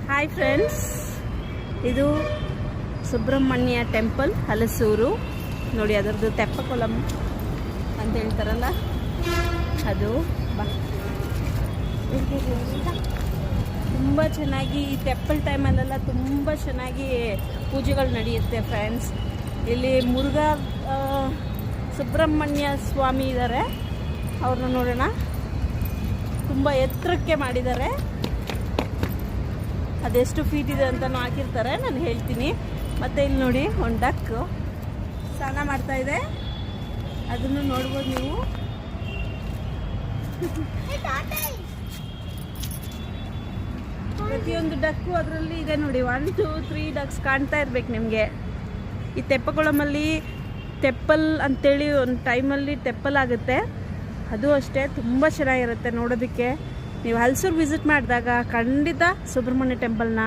Hi friends, ಇದು Subrahmanya temple Halasuru. ನೋಡಿ, ಅದರದ್ದು ತೆಪ್ಪಕೊಳಂ ಅಂತ ಹೇಳ್ತಾರಲ್ಲ ಅದು. ತುಂಬ ಚೆನ್ನಾಗಿ ಈ ಟೆಂಪಲ್ ಟೈಮಲ್ಲೆಲ್ಲ ತುಂಬ ಚೆನ್ನಾಗಿ ಪೂಜೆಗಳು ನಡೆಯುತ್ತೆ ಫ್ರೆಂಡ್ಸ್. ಇಲ್ಲಿ ಮುರುಘಾ ಸುಬ್ರಹ್ಮಣ್ಯ ಸ್ವಾಮಿ ಇದ್ದಾರೆ, ಅವ್ರನ್ನ ನೋಡೋಣ. ತುಂಬ ಎತ್ತರಕ್ಕೆ ಮಾಡಿದ್ದಾರೆ, ಅದೆಷ್ಟು ಫೀಟ್ ಇದೆ ಅಂತ ಹಾಕಿರ್ತಾರೆ, ನಾನು ಹೇಳ್ತೀನಿ. ಮತ್ತು ಇಲ್ಲಿ ನೋಡಿ, ಒಂದು ಡಕ್ ಸ್ನಾನ ಮಾಡ್ತಾ ಇದೆ, ಅದನ್ನು ನೋಡ್ಬೋದು ನೀವು. ಪ್ರತಿಯೊಂದು ಡಕ್ಕು ಅದರಲ್ಲಿ ಇದೆ ನೋಡಿ. 1 2 3 ಡಕ್ಸ್ ಕಾಣ್ತಾ ಇರ್ಬೇಕು ನಿಮಗೆ. ಈ ತೆಪ್ಪಕೊಳಮಲ್ಲಿ ತೆಪ್ಪಲ್ ಅಂತೇಳಿ ಒಂದು ಟೈಮಲ್ಲಿ ತೆಪ್ಪಲ್ ಆಗುತ್ತೆ, ಅದು ಅಷ್ಟೇ ತುಂಬ ಚೆನ್ನಾಗಿರುತ್ತೆ ನೋಡೋದಕ್ಕೆ. ನೀವು ಹಲಸೂರು ವಿಸಿಟ್ ಮಾಡಿದಾಗ ಖಂಡಿತ ಸುಬ್ರಹ್ಮಣ್ಯ ಟೆಂಪಲ್ನ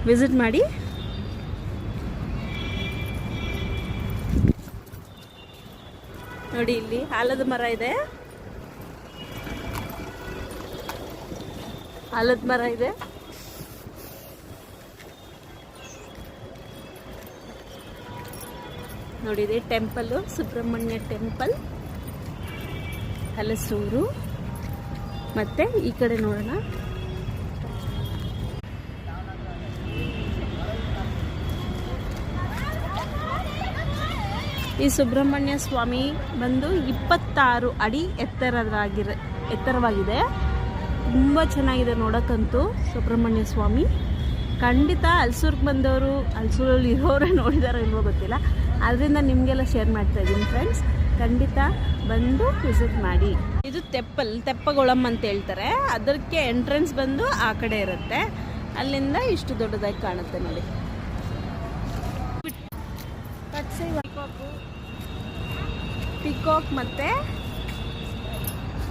ವಿಸಿಟ್ ಮಾಡಿ. ನೋಡಿ, ಇಲ್ಲಿ ಆಲದ ಮರ ಇದೆ, ಆಲದ ಮರ ಇದೆ. ನೋಡಿ, ಇದೆ ಟೆಂಪಲ್ಲು, ಸುಬ್ರಹ್ಮಣ್ಯ ಟೆಂಪಲ್ ಹಲಸೂರು. ಮತ್ತೆ ಈ ಕಡೆ ನೋಡೋಣ. ಈ ಸುಬ್ರಹ್ಮಣ್ಯ ಸ್ವಾಮಿ ಬಂದು 26 ಅಡಿ ಎತ್ತರವಾಗಿದೆ. ತುಂಬ ಚೆನ್ನಾಗಿದೆ ನೋಡೋಕ್ಕಂತೂ ಸುಬ್ರಹ್ಮಣ್ಯ ಸ್ವಾಮಿ. ಖಂಡಿತ ಹಲಸೂರಿಗೆ ಬಂದವರು, ಹಲಸೂರಲ್ಲಿ ಇರೋರೇ ನೋಡಿದಾರೋ ಇಲ್ವೋ ಗೊತ್ತಿಲ್ಲ, ಅದರಿಂದ ನಿಮಗೆಲ್ಲ ಶೇರ್ ಮಾಡ್ತಾ ಇದ್ದೀನಿ ಫ್ರೆಂಡ್ಸ್. ಖಂಡಿತ ಬಂದು ವಿಸಿಟ್ ಮಾಡಿ. ಇದು ತೆಪ್ಪಗೊಳಂ ಅಂತ ಹೇಳ್ತಾರೆ. ಅದಕ್ಕೆ ಎಂಟ್ರೆನ್ಸ್ ಬಂದು ಆ ಕಡೆ ಇರುತ್ತೆ, ಅಲ್ಲಿಂದ ಇಷ್ಟು ದೊಡ್ಡದಾಗಿ ಕಾಣುತ್ತೆ ನೋಡಿ. ಪಿಕಾಕ್ ಮತ್ತು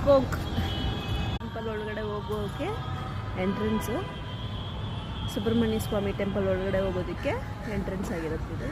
ಕೋಕ್ ಟೆಂಪಲ್ ಒಳಗಡೆ ಹೋಗೋಕ್ಕೆ ಎಂಟ್ರೆನ್ಸು. ಸುಬ್ರಹ್ಮಣ್ಯ ಸ್ವಾಮಿ ಟೆಂಪಲ್ ಒಳಗಡೆ ಹೋಗೋದಕ್ಕೆ ಎಂಟ್ರೆನ್ಸ್ ಆಗಿರುತ್ತೆ ಇದು.